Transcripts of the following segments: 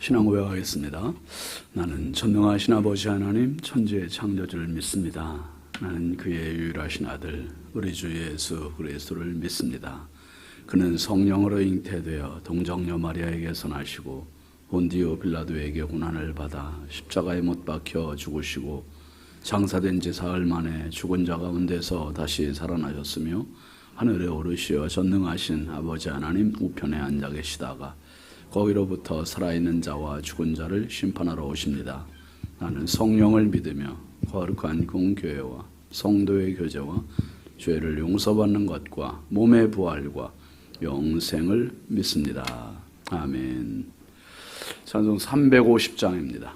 신앙 고백하겠습니다. 나는 전능하신 아버지 하나님 천지의 창조주를 믿습니다. 나는 그의 유일하신 아들 우리 주 예수 그리스도를 믿습니다. 그는 성령으로 잉태되어 동정녀 마리아에게서 나시고 본디오 빌라도에게 고난을 받아 십자가에 못 박혀 죽으시고 장사된 지 사흘 만에 죽은 자 가운데서 다시 살아나셨으며 하늘에 오르시어 전능하신 아버지 하나님 우편에 앉아 계시다가 거기로부터 살아있는 자와 죽은 자를 심판하러 오십니다. 나는 성령을 믿으며 거룩한 공교회와 성도의 교제와 죄를 용서받는 것과 몸의 부활과 영생을 믿습니다. 아멘. 찬송 350장입니다.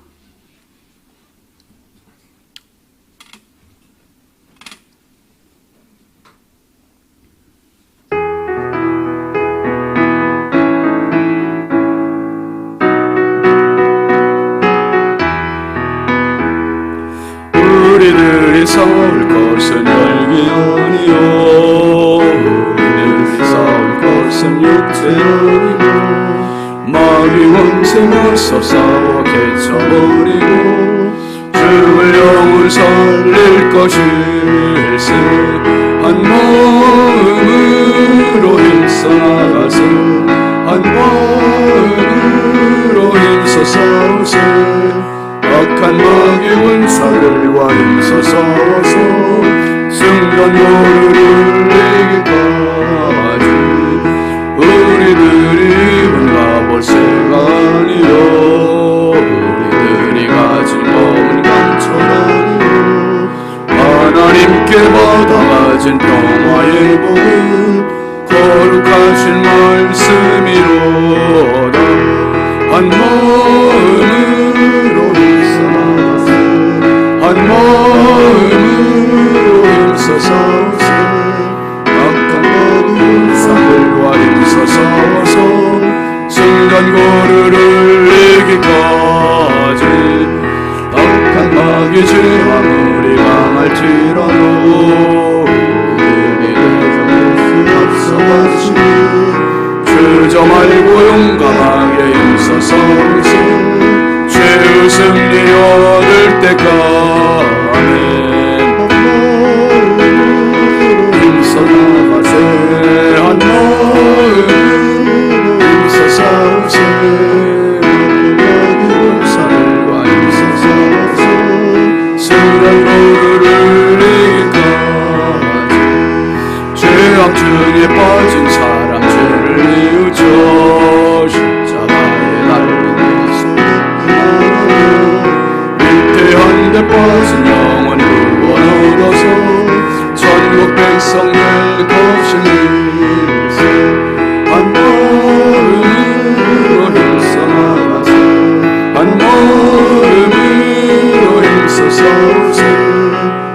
우리들이 싸울 것은 혈기 아니요 우리들이 싸울 것은 육체 아니요 마귀 원수 맞서 싸워 개쳐버리고 죽을 영을 살릴 것일세 한 마음으로 힘써 나가세 한 마음으로 힘써 싸우세 악한 마귀 원사들과 힘써 싸워서 승전노를 이기까지 우리들이 입은 갑옷새가 아니요 우리들이 가진 검은 강철 아니요 하나님께 받아가진 평화의 복은 거룩하신 말씀이로다 한 마음으로 한 마음으로 힘써 싸우세 악한 마귀 원사들과 힘써 싸워서 승전고르를 이기까지 악한 마귀 죄와 아무리 강할지라도 우리에게 대적할 수 없어가지니 주저 말고 용감하게 힘써 싸우세 죄의 승리 얻을 때까지 힘써 나가세 한 마음으로 힘써 싸우세 마귀 원사들과 힘써 싸워서 승전노를 이기까지 죄악 중에 빠진 사람 죄를 뉘우쳐 십자가에 달린 예수 위태한 데 빠진 영혼이 구원 얻어서 천국 백성 될 것을 믿으세 한 마음으로 힘써 나가세 한 마음으로 힘써 싸우세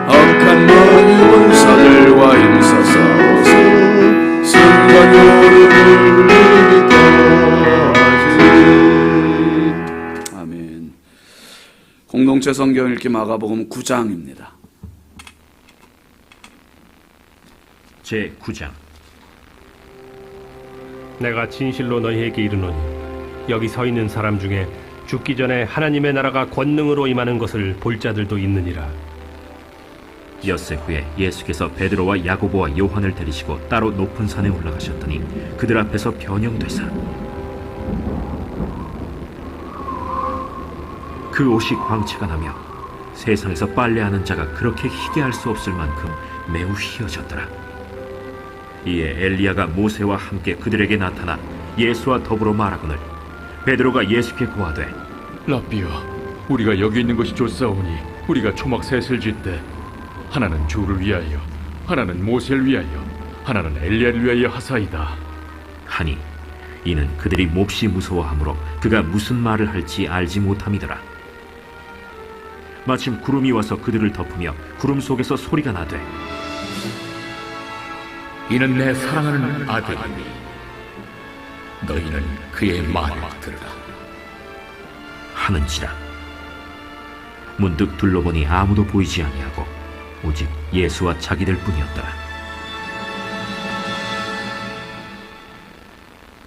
악한 마귀 원사들과 힘써 싸워서 승전노를 이기까지. 아멘. 공동체 성경 읽기 마가복음 9장입니다. 제9장 내가 진실로 너희에게 이르노니 여기 서 있는 사람 중에 죽기 전에 하나님의 나라가 권능으로 임하는 것을 볼 자들도 있느니라. 엿새 후에 예수께서 베드로와 야고보와 요한을 데리시고 따로 높은 산에 올라가셨더니 그들 앞에서 변형되사 그 옷이 광채가 나며 세상에서 빨래하는 자가 그렇게 희게 할 수 없을 만큼 매우 희어졌더라. 이에 엘리야가 모세와 함께 그들에게 나타나 예수와 더불어 말하거늘 베드로가 예수께 고하되 라삐여 우리가 여기 있는 것이 좋사오니 우리가 초막 셋을 짓되 하나는 주를 위하여 하나는 모세를 위하여 하나는 엘리야를 위하여 하사이다 하니 이는 그들이 몹시 무서워하므로 그가 무슨 말을 할지 알지 못함이더라. 마침 구름이 와서 그들을 덮으며 구름 속에서 소리가 나되 이는 내 사랑하는 아들이니 너희는 그의 말을 들으라 하는지라. 문득 둘러보니 아무도 보이지 아니하고 오직 예수와 자기들 뿐이었더라.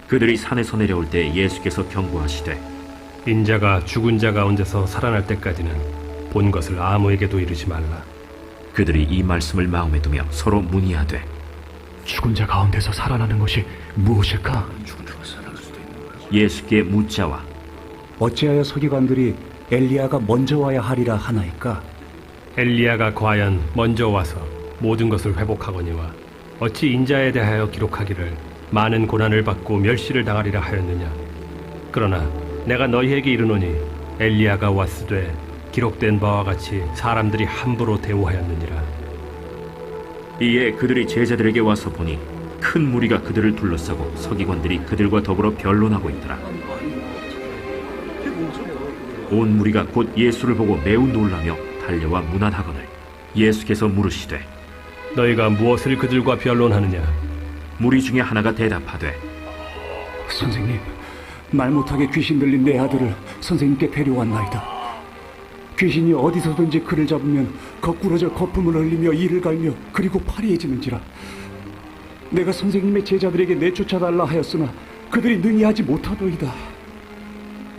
그들이 산에서 내려올 때 예수께서 경고하시되 인자가 죽은 자 가운데서 살아날 때까지는 본 것을 아무에게도 이르지 말라. 그들이 이 말씀을 마음에 두며 서로 문의하되 죽은 자 가운데서 살아나는 것이 무엇일까? 예수께 묻자와 어찌하여 서기관들이 엘리야가 먼저 와야 하리라 하나이까? 엘리야가 과연 먼저 와서 모든 것을 회복하거니와 어찌 인자에 대하여 기록하기를 많은 고난을 받고 멸시를 당하리라 하였느냐. 그러나 내가 너희에게 이르노니 엘리야가 왔으되 기록된 바와 같이 사람들이 함부로 대우하였느니라. 이에 그들이 제자들에게 와서 보니 큰 무리가 그들을 둘러싸고 서기관들이 그들과 더불어 변론하고 있더라. 온 무리가 곧 예수를 보고 매우 놀라며 달려와 문안하거늘 예수께서 물으시되 너희가 무엇을 그들과 변론하느냐. 무리 중에 하나가 대답하되 선생님, 말 못하게 귀신 들린 내 아들을 선생님께 데려왔나이다. 귀신이 어디서든지 그를 잡으면 거꾸러져 거품을 흘리며 이를 갈며 그리고 파리해지는지라. 내가 선생님의 제자들에게 내쫓아달라 하였으나 그들이 능히 하지 못하더이다.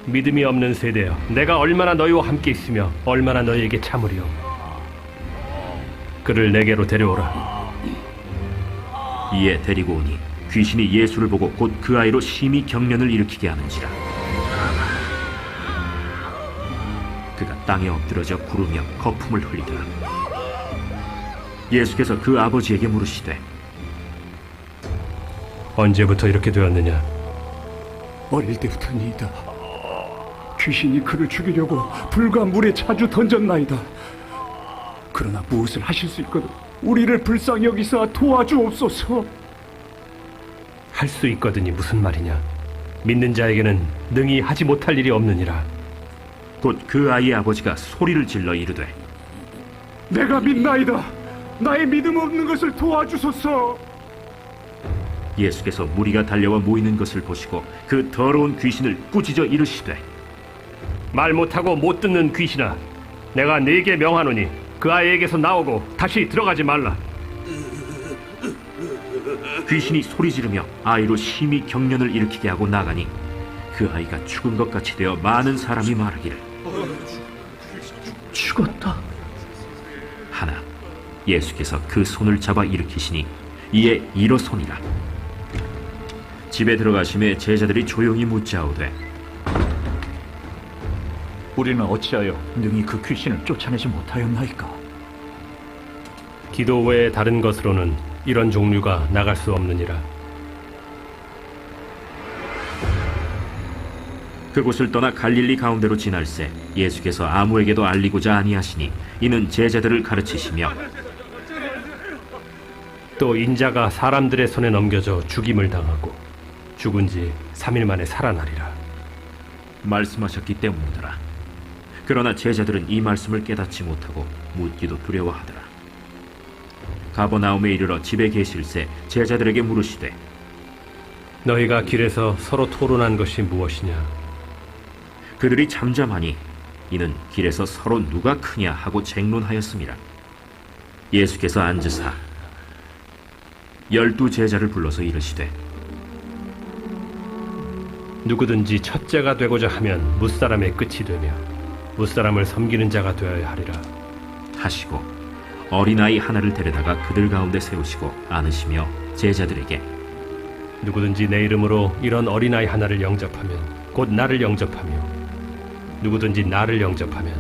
믿음이 없는 세대여, 내가 얼마나 너희와 함께 있으며 얼마나 너희에게 참으리요. 그를 내게로 데려오라. 이에 데리고 오니 귀신이 예수를 보고 곧 그 아이로 심히 경련을 일으키게 하는지라. 그가 땅에 엎드러져 구르며 거품을 흘리더라. 예수께서 그 아버지에게 물으시되 언제부터 이렇게 되었느냐. 어릴 때부터니이다. 귀신이 그를 죽이려고 불과 물에 자주 던졌나이다. 그러나 무엇을 하실 수 있거든 우리를 불쌍히 여기사 도와주옵소서. 할 수 있거든이 무슨 말이냐. 믿는 자에게는 능히 하지 못할 일이 없느니라. 곧 그 아이의 아버지가 소리를 질러 이르되 내가 믿나이다. 나의 믿음 없는 것을 도와주소서. 예수께서 무리가 달려와 모이는 것을 보시고 그 더러운 귀신을 꾸짖어 이르시되 말 못하고 못 듣는 귀신아, 내가 네게 명하노니 그 아이에게서 나오고 다시 들어가지 말라. 귀신이 소리 지르며 아이로 심히 경련을 일으키게 하고 나가니 그 아이가 죽은 것 같이 되어 많은 사람이 말하기를 죽었다. 하나 예수께서 그 손을 잡아 일으키시니 이에 일어서니라. 집에 들어가심에 제자들이 조용히 묻자오되 우리는 어찌하여 능히 그 귀신을 쫓아내지 못하였나이까? 기도 외에 다른 것으로는 이런 종류가 나갈 수 없느니라. 그곳을 떠나 갈릴리 가운데로 지날새 예수께서 아무에게도 알리고자 아니하시니 이는 제자들을 가르치시며 또 인자가 사람들의 손에 넘겨져 죽임을 당하고 죽은 지 3일 만에 살아나리라. 말씀하셨기 때문이더라. 그러나 제자들은 이 말씀을 깨닫지 못하고 묻기도 두려워하더라. 가버나움에 이르러 집에 계실새 제자들에게 물으시되 너희가 길에서 서로 토론한 것이 무엇이냐. 그들이 잠잠하니 이는 길에서 서로 누가 크냐 하고 쟁론하였습니다. 예수께서 앉으사 12 제자를 불러서 이르시되 누구든지 첫째가 되고자 하면 무사람의 끝이 되며 무사람을 섬기는 자가 되어야 하리라 하시고 어린아이 하나를 데려다가 그들 가운데 세우시고 안으시며 제자들에게 누구든지 내 이름으로 이런 어린아이 하나를 영접하면 곧 나를 영접하며 누구든지 나를 영접하면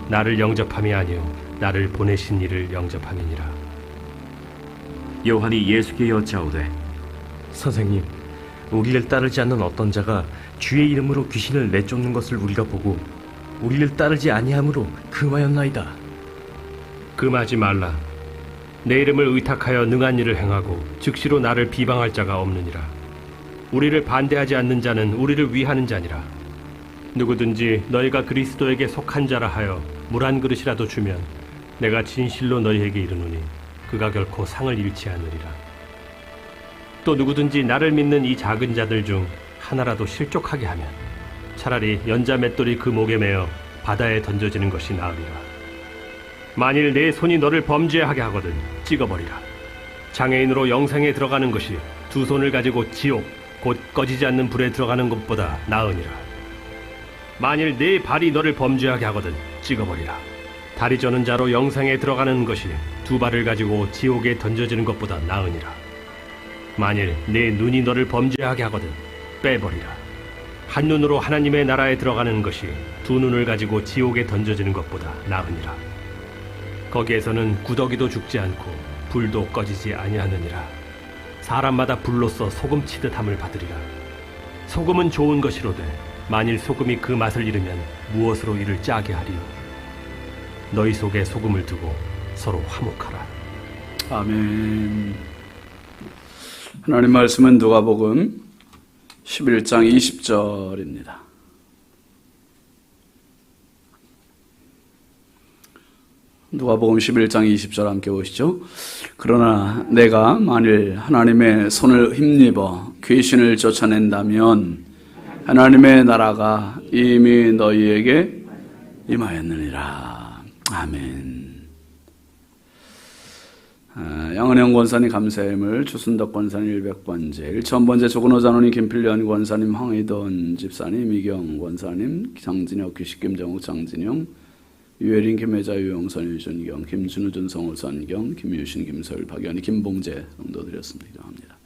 나를 영접함이 아니요 나를 보내신 이를 영접함이니라. 요한이 예수께 여짜오되 선생님, 우리를 따르지 않는 어떤 자가 주의 이름으로 귀신을 내쫓는 것을 우리가 보고 우리를 따르지 아니함으로 금하였나이다. 금하지 말라. 내 이름을 의탁하여 능한 일을 행하고 즉시로 나를 비방할 자가 없느니라. 우리를 반대하지 않는 자는 우리를 위하는 자니라. 누구든지 너희가 그리스도에게 속한 자라 하여 물 한 그릇이라도 주면 내가 진실로 너희에게 이르노니 그가 결코 상을 잃지 않으리라. 또 누구든지 나를 믿는 이 작은 자들 중 하나라도 실족하게 하면 차라리 연자 맷돌이 그 목에 매어 바다에 던져지는 것이 나으리라. 만일 내 손이 너를 범죄하게 하거든 찍어버리라. 장애인으로 영생에 들어가는 것이 두 손을 가지고 지옥 곧 꺼지지 않는 불에 들어가는 것보다 나으니라. 만일 네 발이 너를 범죄하게 하거든 찍어버리라. 다리 저는 자로 영생에 들어가는 것이 두 발을 가지고 지옥에 던져지는 것보다 나으니라. 만일 네 눈이 너를 범죄하게 하거든 빼버리라. 한 눈으로 하나님의 나라에 들어가는 것이 두 눈을 가지고 지옥에 던져지는 것보다 나으니라. 거기에서는 구더기도 죽지 않고 불도 꺼지지 아니하느니라. 사람마다 불로써 소금 치듯 함을 받으리라. 소금은 좋은 것이로되 만일 소금이 그 맛을 잃으면 무엇으로 이를 짜게 하리요. 너희 속에 소금을 두고 서로 화목하라. 아멘. 하나님 말씀은 누가복음 11장 20절입니다. 누가복음 11장 20절 함께 보시죠. 그러나 내가 만일 하나님의 손을 힘입어 귀신을 쫓아낸다면 하나님의 나라가 이미 너희에게 임하였느니라. 아멘. 양은영 권사님 감사임을, 주순덕 권사님 100번째, 1000번째 조근호 장로님, 김필련 권사님, 황희돈 집사님, 이경 권사님, 장진혁 귀식 김정욱 장진영, 유혜린 김혜자 유영선 유준경, 김준우 준성우 선경, 김유신 김서일 박연희 김봉재 성도 드렸습니다. 기도합니다.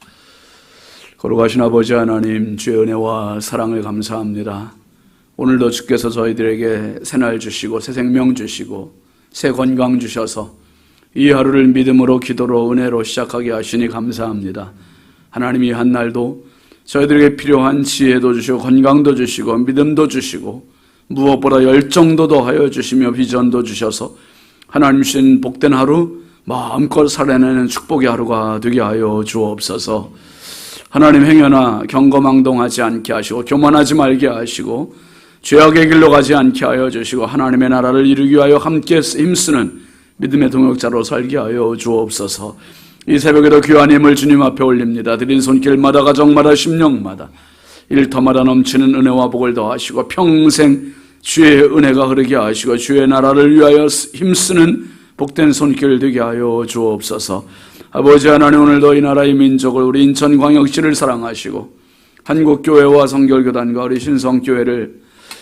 거룩하신 아버지 하나님, 주의 은혜와 사랑을 감사합니다. 오늘도 주께서 저희들에게 새날 주시고 새 생명 주시고 새 건강 주셔서 이 하루를 믿음으로 기도로 은혜로 시작하게 하시니 감사합니다. 하나님이 한 날도 저희들에게 필요한 지혜도 주시고 건강도 주시고 믿음도 주시고 무엇보다 열정도 더하여 주시며 비전도 주셔서 하나님 주신 복된 하루 마음껏 살아내는 축복의 하루가 되게 하여 주옵소서. 하나님 행여나 경거망동하지 않게 하시고 교만하지 말게 하시고 죄악의 길로 가지 않게 하여 주시고 하나님의 나라를 이루기 위하여 함께 힘쓰는 믿음의 동역자로 살게 하여 주옵소서. 이 새벽에도 귀한 힘을 주님 앞에 올립니다. 드린 손길마다 가정마다 심령마다 일터마다 넘치는 은혜와 복을 더하시고 평생 주의 은혜가 흐르게 하시고 주의 나라를 위하여 힘쓰는 복된 손길 되게 하여 주옵소서. 아버지 하나님, 오늘도 이 나라의 민족을, 우리 인천광역시를 사랑하시고 한국교회와 성결교단과 우리 신성교회를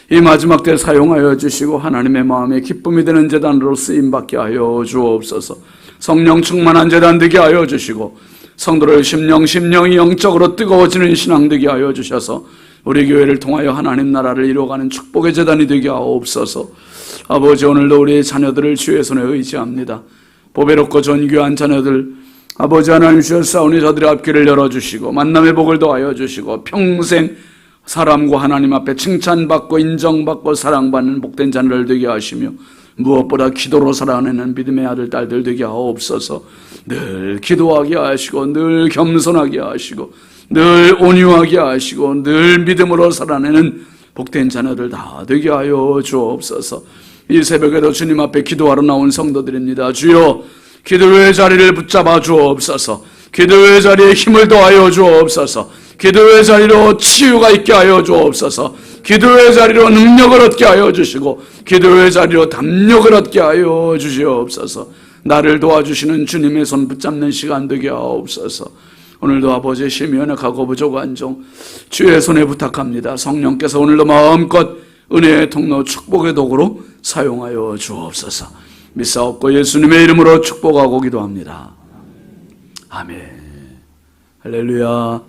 이 마지막 때 사용하여 주시고 하나님의 마음에 기쁨이 되는 제단으로 쓰임받게 하여 주옵소서. 성령 충만한 제단 되게 하여 주시고 성도를 심령이 영적으로 뜨거워지는 신앙 되게 하여 주셔서 우리 교회를 통하여 하나님 나라를 이루어가는 축복의 제단이 되게 하옵소서. 아버지, 오늘도 우리의 자녀들을 주의 손에 의지합니다. 보배롭고 존귀한 자녀들 아버지 하나님 주셨사오니 저들의 앞길을 열어주시고 만남의 복을 더하여 주시고 평생 사람과 하나님 앞에 칭찬받고 인정받고 사랑받는 복된 자녀를 되게 하시며 무엇보다 기도로 살아내는 믿음의 아들 딸들 되게 하옵소서. 늘 기도하게 하시고 늘 겸손하게 하시고 늘 온유하게 하시고 늘 믿음으로 살아내는 복된 자녀들 다 되게 하여 주옵소서. 이 새벽에도 주님 앞에 기도하러 나온 성도들입니다. 주여, 기도의 자리를 붙잡아 주옵소서. 기도의 자리에 힘을 더하여 주옵소서. 기도의 자리로 치유가 있게 하여 주옵소서. 기도의 자리로 능력을 얻게 하여 주시고 기도의 자리로 담력을 얻게 하여 주시옵소서. 나를 도와주시는 주님의 손 붙잡는 시간 되게 하옵소서. 오늘도 아버지 심연약하고 부족한 종 주의 손에 부탁합니다. 성령께서 오늘도 마음껏 은혜의 통로 축복의 도구로 사용하여 주옵소서. 믿사옵고 예수님의 이름으로 축복하고 기도합니다. 아멘. 할렐루야.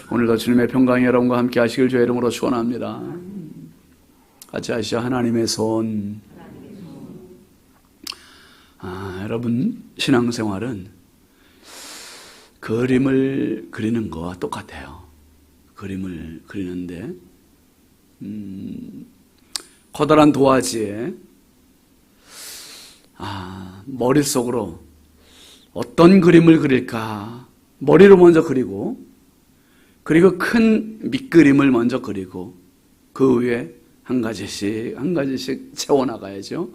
오늘도 주님의 평강이 여러분과 함께 하시길 주의 이름으로 축원합니다. 같이 하시죠. 하나님의 손. 여러분, 신앙생활은 그림을 그리는 거와 똑같아요. 그림을 그리는데 커다란 도화지에 머릿속으로 어떤 그림을 그릴까 머리로 먼저 그리고 큰 밑그림을 먼저 그리고 그 위에 한 가지씩 채워나가야죠.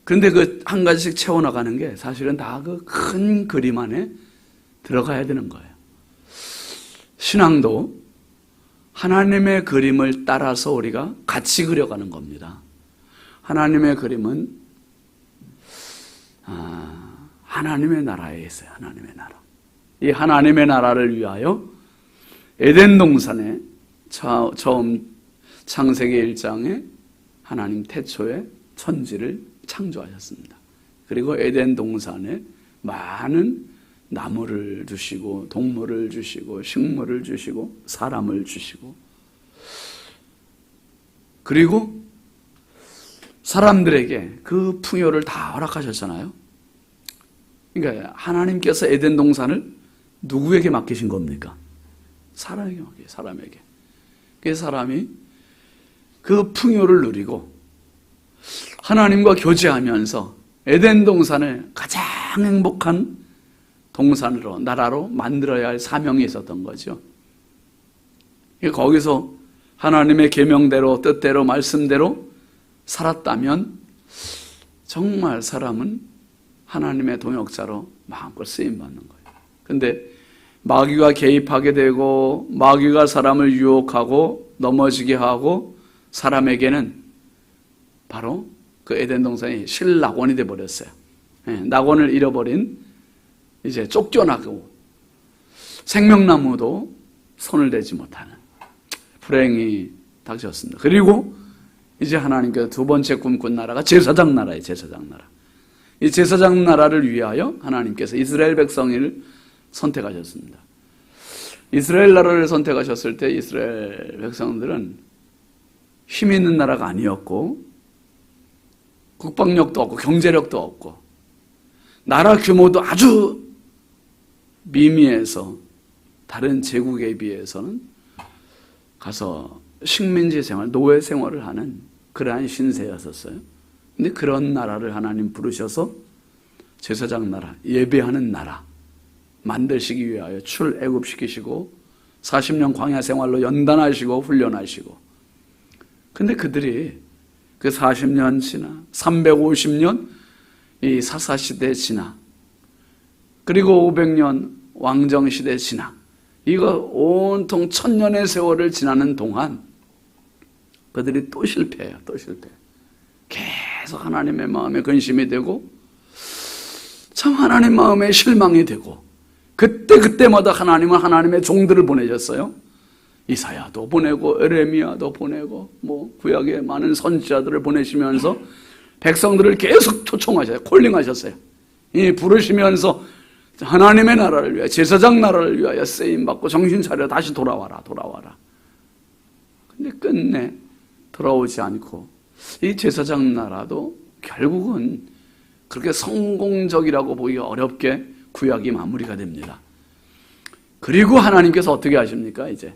그런데 그 한 가지씩 채워나가는 게 사실은 다 그 큰 그림 안에 들어가야 되는 거예요. 신앙도 하나님의 그림을 따라서 우리가 같이 그려가는 겁니다. 하나님의 그림은 하나님의 나라에 있어요. 하나님의 나라. 이 하나님의 나라를 위하여 에덴 동산에 처음 창세기 1장에 하나님 태초에 천지를 창조하셨습니다. 그리고 에덴 동산에 많은 나무를 주시고 동물을 주시고 식물을 주시고 사람을 주시고, 그리고 사람들에게 그 풍요를 다 허락하셨잖아요. 그러니까 하나님께서 에덴 동산을 누구에게 맡기신 겁니까? 사람에게 맡겨요. 사람에게. 그 사람이 그 풍요를 누리고 하나님과 교제하면서 에덴 동산을 가장 행복한 동산으로, 나라로 만들어야 할 사명이 있었던 거죠. 거기서 하나님의 계명대로, 뜻대로, 말씀대로 살았다면 정말 사람은 하나님의 동역자로 마음껏 쓰임받는 거예요. 근데 마귀가 개입하게 되고 마귀가 사람을 유혹하고 넘어지게 하고 사람에게는 바로 그 에덴 동산이 실낙원이 되어버렸어요. 낙원을 잃어버린, 이제 쫓겨나고 생명나무도 손을 대지 못하는 불행이 닥쳤습니다. 그리고 이제 하나님께서 두 번째 꿈꾼 나라가 제사장 나라예요. 제사장 나라. 이 제사장 나라를 위하여 하나님께서 이스라엘 백성을 선택하셨습니다. 이스라엘 나라를 선택하셨을 때 이스라엘 백성들은 힘 있는 나라가 아니었고 국방력도 없고 경제력도 없고 나라 규모도 아주 미미해서 다른 제국에 비해서는 가서 식민지 생활, 노예 생활을 하는 그러한 신세였었어요. 근데 그런 나라를 하나님 부르셔서 제사장 나라, 예배하는 나라 만드시기 위하여 출애굽시키시고 40년 광야 생활로 연단하시고 훈련하시고, 근데 그들이 그 40년 지나 350년 이 사사시대 지나 그리고 500년 왕정시대 지나 이거 온통 1000년의 세월을 지나는 동안 그들이 또 실패해요. 또 실패해요. 계속 하나님의 마음에 근심이 되고 참 하나님 마음에 실망이 되고, 그때마다 하나님은 하나님의 종들을 보내셨어요. 이사야도 보내고 에레미야도 보내고 뭐 구약의 많은 선지자들을 보내시면서 백성들을 계속 초청하셨어요. 콜링하셨어요. 이 부르시면서 하나님의 나라를 위하여, 제사장 나라를 위하여 쓰임받고 정신 차려 다시 돌아와라. 근데 끝내 돌아오지 않고 이 제사장 나라도 결국은 그렇게 성공적이라고 보기가 어렵게 구약이 마무리가 됩니다. 그리고 하나님께서 어떻게 하십니까? 이제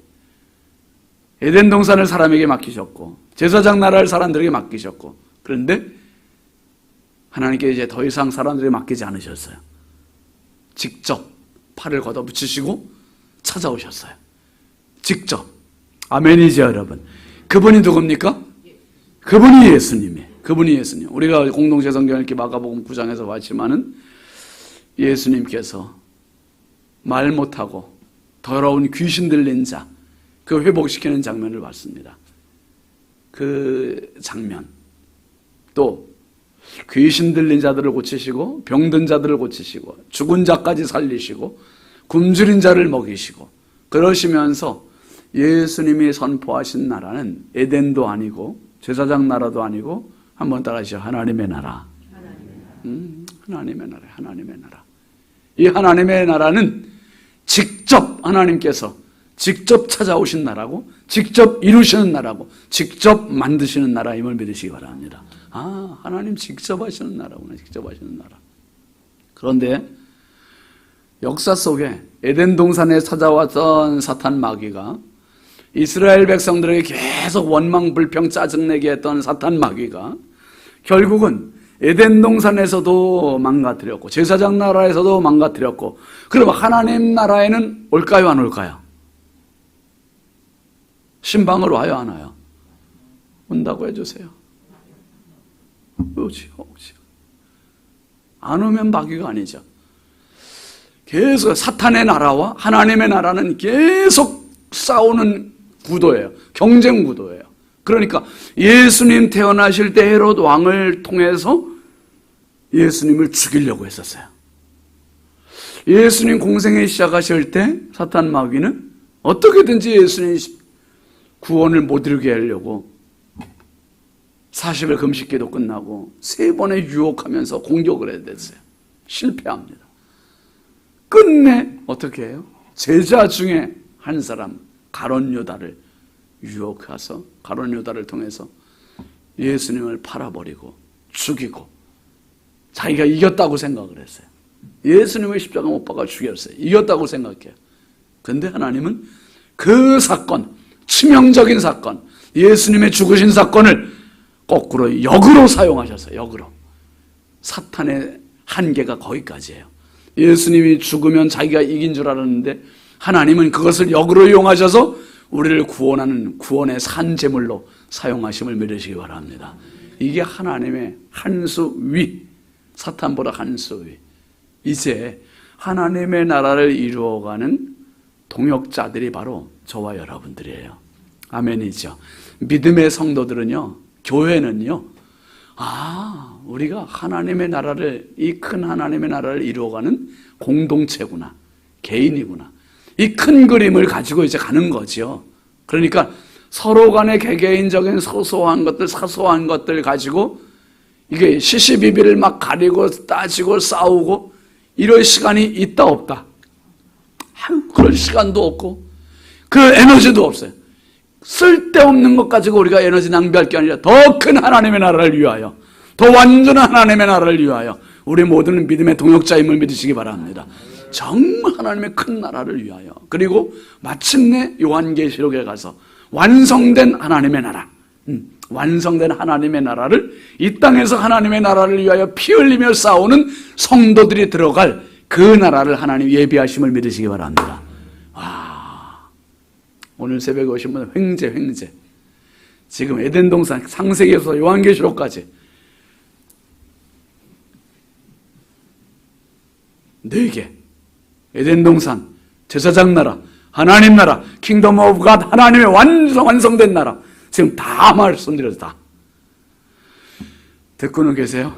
에덴 동산을 사람에게 맡기셨고 제사장 나라를 사람들에게 맡기셨고, 그런데 하나님께 이제 더 이상 사람들에게 맡기지 않으셨어요. 직접 팔을 걷어붙이시고 찾아오셨어요. 직접. 아멘이죠, 여러분. 그분이 누굽니까? 그분이 예수님이에요. 그분이 예수님. 우리가 공동체 성경을 이렇게 마가복음 9장에서 봤지만은 예수님께서 말 못하고 더러운 귀신 들린 자, 그 회복시키는 장면을 봤습니다. 그 장면. 또 귀신 들린 자들을 고치시고 병든 자들을 고치시고 죽은 자까지 살리시고 굶주린 자를 먹이시고, 그러시면서 예수님이 선포하신 나라는 에덴도 아니고 제사장 나라도 아니고, 한번 따라하시죠. 하나님의 나라. 하나님의 나라. 하나님의 나라. 이 하나님의 나라는 직접 하나님께서 직접 찾아오신 나라고, 직접 이루시는 나라고, 직접 만드시는 나라임을 믿으시기 바랍니다. 아, 하나님 직접 하시는 나라구나. 직접 하시는 나라. 그런데 역사 속에 에덴 동산에 찾아왔던 사탄 마귀가, 이스라엘 백성들에게 계속 원망, 불평, 짜증내게 했던 사탄 마귀가 결국은 에덴 동산에서도 망가뜨렸고 제사장 나라에서도 망가뜨렸고, 그럼 하나님 나라에는 올까요, 안 올까요? 신방을 와요, 안 와요? 온다고 해주세요. 오지요. 안 오면 마귀가 아니죠. 계속 사탄의 나라와 하나님의 나라는 계속 싸우는 구도예요. 경쟁 구도예요. 그러니까 예수님 태어나실 때 헤롯 왕을 통해서 예수님을 죽이려고 했었어요. 예수님 공생애 시작하실 때 사탄 마귀는 어떻게든지 예수님 구원을 못 이루게 하려고 40일 금식기도 끝나고 3번의 유혹하면서 공격을 해야 됐어요. 실패합니다. 끝내 어떻게 해요? 제자 중에 한 사람 가룟 유다를 유혹해서 가룟 유다를 통해서 예수님을 팔아버리고 죽이고 자기가 이겼다고 생각을 했어요. 예수님을 십자가 못 박아 죽였어요. 이겼다고 생각해요. 근데 하나님은 그 사건, 치명적인 사건, 예수님의 죽으신 사건을 거꾸로 역으로 사용하셨어요. 역으로. 사탄의 한계가 거기까지예요. 예수님이 죽으면 자기가 이긴 줄 알았는데 하나님은 그것을 역으로 이용하셔서 우리를 구원하는 구원의 산제물로 사용하심을 믿으시기 바랍니다. 이게 하나님의 한 수 위, 사탄보다 한 수 위. 이제 하나님의 나라를 이루어가는 동역자들이 바로 저와 여러분들이에요. 아멘이죠. 믿음의 성도들은요, 교회는요, 우리가 하나님의 나라를, 이 큰 하나님의 나라를 이루어가는 공동체구나, 개인이구나. 이 큰 그림을 가지고 이제 가는 거죠. 그러니까 서로 간의 개개인적인 소소한 것들, 사소한 것들 가지고 이게 시시비비를 막 가리고 따지고 싸우고 이럴 시간이 있다 없다. 그럴 시간도 없고 그 에너지도 없어요. 쓸데없는 것 가지고 우리가 에너지 낭비할 게 아니라 더 큰 하나님의 나라를 위하여, 더 완전한 하나님의 나라를 위하여 우리 모두는 믿음의 동역자임을 믿으시기 바랍니다. 정말 하나님의 큰 나라를 위하여, 그리고 마침내 요한계시록에 가서 완성된 하나님의 나라, 완성된 하나님의 나라를, 이 땅에서 하나님의 나라를 위하여 피 흘리며 싸우는 성도들이 들어갈 그 나라를 하나님 예비하심을 믿으시기 바랍니다. 오늘 새벽에 오신 분은 횡재. 지금 에덴 동산, 창세기에서 요한계시록까지 4개, 에덴 동산, 제사장 나라, 하나님 나라, 킹덤 오브 갓, 하나님의 완성된 나라, 지금 다 말씀드려서 다 듣고는 계세요?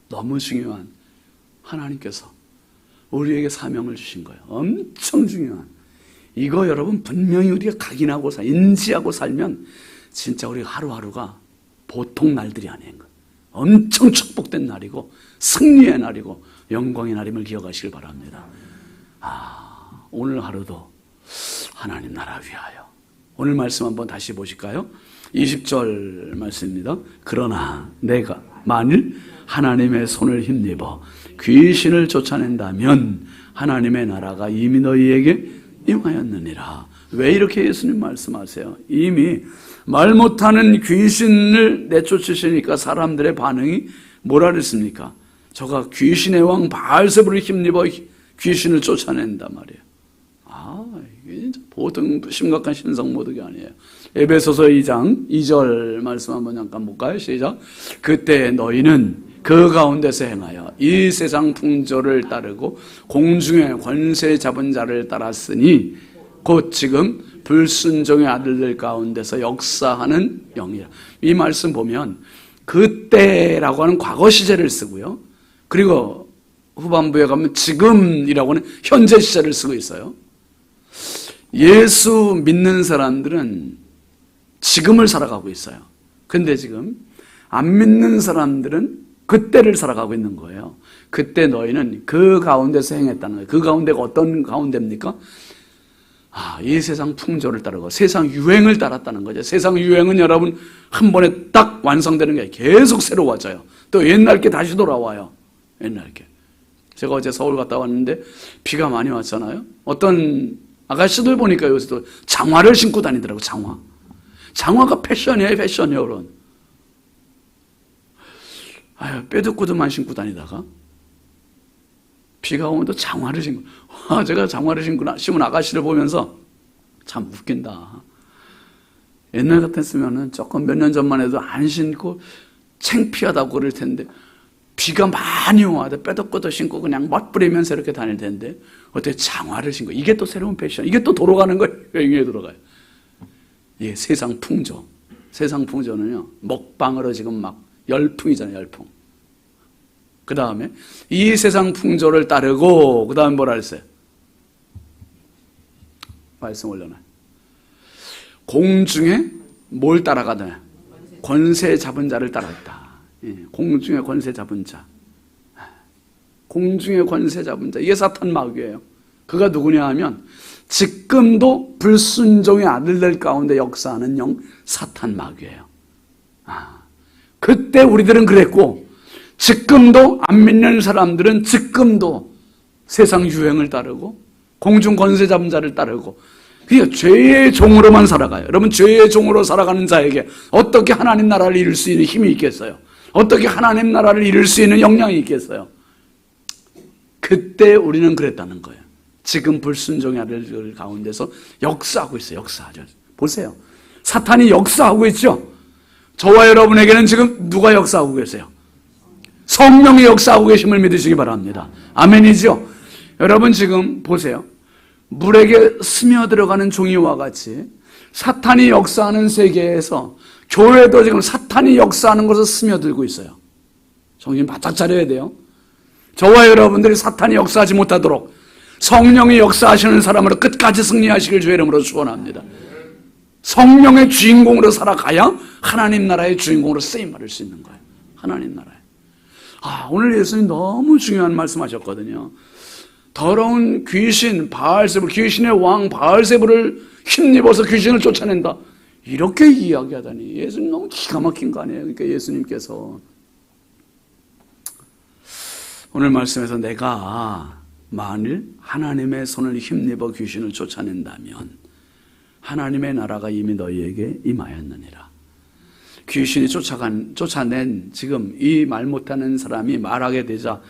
너무 중요한, 하나님께서 우리에게 사명을 주신 거예요. 엄청 중요한. 이거 여러분 분명히 우리가 각인하고 인지하고 살면 진짜 우리가 하루하루가 보통 날들이 아닌 거예요. 엄청 축복된 날이고 승리의 날이고 영광의 날임을 기억하시길 바랍니다. 오늘 하루도 하나님 나라 위하여. 오늘 말씀 한번 다시 보실까요? 20절 말씀입니다. 그러나 내가 만일 하나님의 손을 힘입어 귀신을 쫓아낸다면 하나님의 나라가 이미 너희에게 임하였느니라. 왜 이렇게 예수님 말씀하세요? 이미 말 못하는 귀신을 내쫓으시니까 사람들의 반응이 뭐라 그랬습니까? 저가 귀신의 왕 바알세불을 힘입어 귀신을 쫓아낸단 말이에요. 이게 진짜 보통 심각한 신성모독이 아니에요. 에베소서 2장 2절 말씀 한번 잠깐 볼까요? 시작. 그때 너희는 그 가운데서 행하여 이 세상 풍조를 따르고 공중의 권세 잡은 자를 따랐으니 곧 지금 불순종의 아들들 가운데서 역사하는 영이라. 이 말씀 보면 그때라고 하는 과거 시제를 쓰고요. 그리고 후반부에 가면 지금이라고 하는 현재 시제를 쓰고 있어요. 예수 믿는 사람들은 지금을 살아가고 있어요. 근데 지금 안 믿는 사람들은 그때를 살아가고 있는 거예요. 그때 너희는 그 가운데서 행했다는 거예요. 그 가운데가 어떤 가운데입니까? 이 세상 풍조를 따르고 세상 유행을 따랐다는 거죠. 세상 유행은 여러분 한 번에 딱 완성되는 게 계속 새로워져요. 또 옛날 게 다시 돌아와요. 옛날 게. 제가 어제 서울 갔다 왔는데 비가 많이 왔잖아요. 어떤 아가씨들 보니까 요새도 장화를 신고 다니더라고. 장화가 패션이에요. 여러분. 뼈두꾸두만 신고 다니다가 비가 오면 또 장화를 신고. 제가 장화를 신은 아가씨를 보면서 참 웃긴다. 옛날 같았으면 조금 몇 년 전만 해도 안 신고 창피하다고 그럴 텐데 비가 많이 와도 뼈두꾸두 신고 그냥 멋부리면서 이렇게 다닐 텐데 어떻게 장화를 신고. 이게 또 새로운 패션. 이게 또 돌아가는 거예요. 여행에 들어가요. 예, 세상 풍조. 세상 풍조는요, 먹방으로 지금 막 열풍이잖아요. 열풍. 그 다음에 이 세상 풍조를 따르고 그 다음에 뭐라 했어요? 말씀 올려놔요. 공중에 뭘 따라가더냐? 권세 잡은 자를 따라갔다. 공중에 권세 잡은 자. 공중에 권세 잡은 자. 이게 사탄 마귀예요. 그가 누구냐 하면 지금도 불순종의 아들들 가운데 역사하는 영 사탄 마귀예요. 그때 우리들은 그랬고 지금도 안 믿는 사람들은 지금도 세상 유행을 따르고 공중 권세 잡은 자를 따르고 그러니까 죄의 종으로만 살아가요. 여러분 죄의 종으로 살아가는 자에게 어떻게 하나님 나라를 이룰 수 있는 힘이 있겠어요? 어떻게 하나님 나라를 이룰 수 있는 역량이 있겠어요? 그때 우리는 그랬다는 거예요. 지금 불순종의 아들들 가운데서 역사하고 있어요. 역사하죠. 보세요. 사탄이 역사하고 있죠. 저와 여러분에게는 지금 누가 역사하고 계세요? 성령이 역사하고 계심을 믿으시기 바랍니다. 아멘이죠? 여러분 지금 보세요. 물에게 스며들어가는 종이와 같이 사탄이 역사하는 세계에서 교회도 지금 사탄이 역사하는 것을 스며들고 있어요. 정신 바짝 차려야 돼요. 저와 여러분들이 사탄이 역사하지 못하도록 성령이 역사하시는 사람으로 끝까지 승리하시길 주의 이름으로 축원합니다. 성령의 주인공으로 살아가야 하나님 나라의 주인공으로 쓰임받을 수 있는 거예요. 하나님 나라에. 오늘 예수님 너무 중요한 말씀하셨거든요. 더러운 귀신 바알세불, 귀신의 왕 바알세불을 힘입어서 귀신을 쫓아낸다. 이렇게 이야기하다니 예수님 너무 기가 막힌 거 아니에요? 그러니까 예수님께서 오늘 말씀에서 내가 만일 하나님의 손을 힘입어 귀신을 쫓아낸다면 하나님의 나라가 이미 너희에게 임하였느니라. 귀신이 쫓아낸 지금 이 말 못하는 사람이 말하게 되자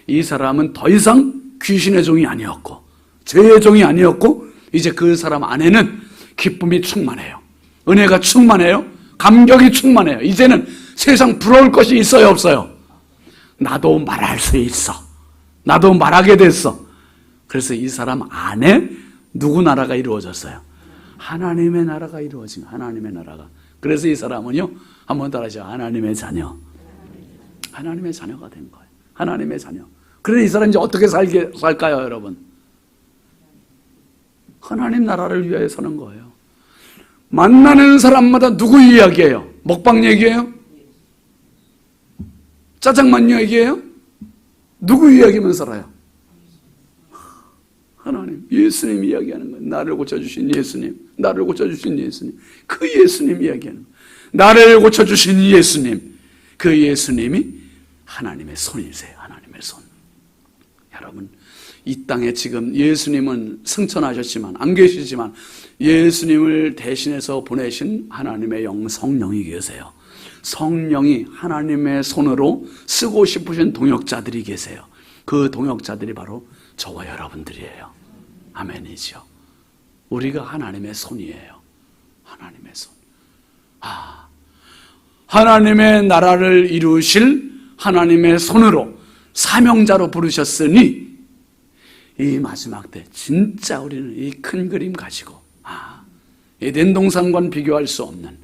이 사람은 더 이상 귀신의 종이 아니었고 죄의 종이 아니었고 이제 그 사람 안에는 기쁨이 충만해요. 은혜가 충만해요. 감격이 충만해요. 이제는 세상 부러울 것이 있어요, 없어요? 나도 말할 수 있어. 나도 말하게 됐어. 그래서 이 사람 안에 누구 나라가 이루어졌어요? 하나님의 나라가 이루어진 거예요. 하나님의 나라가. 그래서 이 사람은요, 한번 따라하시죠. 하나님의 자녀. 하나님의 자녀가 된 거예요. 하나님의 자녀. 그래서 이 사람이 이제 어떻게 살까요, 여러분? 하나님 나라를 위하여 사는 거예요. 만나는 사람마다 누구 이야기예요? 먹방 얘기예요? 짜장면 얘기예요? 누구 이야기만 살아요? 하나님, 예수님 이야기하는 거예요. 나를 고쳐주신 예수님, 나를 고쳐주신 예수님, 그 예수님 이야기하는 거예요. 나를 고쳐주신 예수님, 그 예수님이 하나님의 손이세요. 하나님의 손. 여러분, 이 땅에 지금 예수님은 승천하셨지만 안 계시지만 예수님을 대신해서 보내신 하나님의 영 성령이 계세요. 성령이 하나님의 손으로 쓰고 싶으신 동역자들이 계세요. 그 동역자들이 바로 저와 여러분들이에요. 아멘이죠. 우리가 하나님의 손이에요. 하나님의 손. 하나님의 나라를 이루실 하나님의 손으로 사명자로 부르셨으니 이 마지막 때 진짜 우리는 이 큰 그림 가지고 에덴 동산과는 비교할 수 없는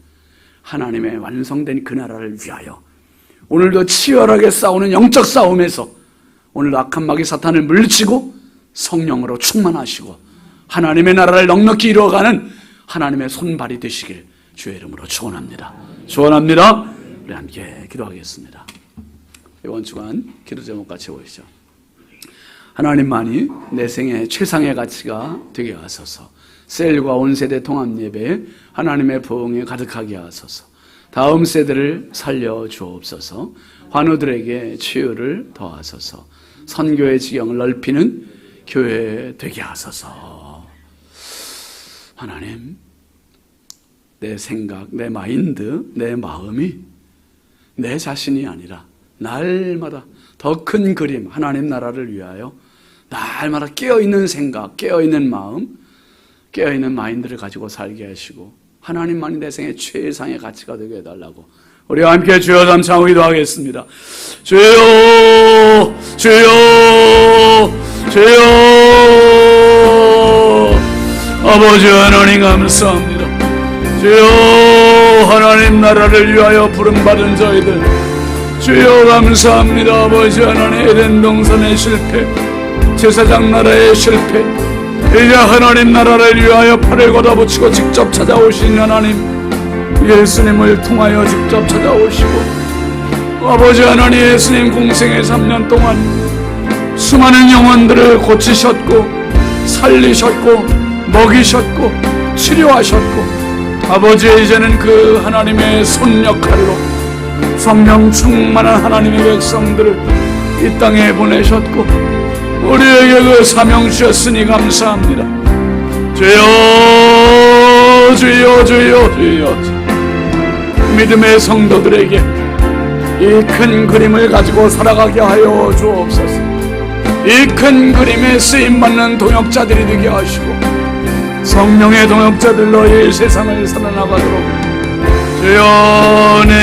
하나님의 완성된 그 나라를 위하여 오늘도 치열하게 싸우는 영적 싸움에서 오늘도 악한 마귀 사탄을 물리치고 성령으로 충만하시고 하나님의 나라를 넉넉히 이루어가는 하나님의 손발이 되시길 주의 이름으로 축원합니다. 축원합니다. 우리 함께 기도하겠습니다. 이번 주간 기도 제목 같이 보시죠. 하나님만이 내 생의 최상의 가치가 되게 하소서. 셀과 온 세대 통합 예배에 하나님의 부흥이 가득하게 하소서. 다음 세대를 살려 주옵소서. 환우들에게 치유를 더하소서. 선교의 지경을 넓히는 교회 되게 하소서. 하나님, 내 생각, 내 마인드, 내 마음이 내 자신이 아니라 날마다 더 큰 그림, 하나님 나라를 위하여 날마다 깨어있는 생각, 깨어있는 마음, 깨어있는 마인드를 가지고 살게 하시고 하나님만이 내 생의 최상의 가치가 되게 해달라고 우리와 함께 주여 감사하고 기도하겠습니다. 주여, 주여, 주여. 아버지 하나님 감사합니다. 주여, 하나님 나라를 위하여 부름받은 저희들 주여 감사합니다. 아버지 하나님, 에덴 동산의 실패, 제사장 나라의 실패, 이제 하나님 나라를 위하여 팔을 걷어붙이고 직접 찾아오신 하나님 예수님을 통하여 직접 찾아오시고 아버지 하나님 예수님 공생의 3년 동안 수많은 영혼들을 고치셨고 살리셨고 먹이셨고 치료하셨고 아버지 이제는 그 하나님의 손 역할로 성령 충만한 하나님의 백성들을 이 땅에 보내셨고 우리에게 그 사명 주셨으니 감사합니다. 주여 주여 주여 주여 믿음의 성도들에게 이 큰 그림을 가지고 살아가게 하여 주옵소서. 이 큰 그림에 쓰임받는 동역자들이 되게 하시고 성령의 동역자들로 이 세상을 살아나가도록 주여 내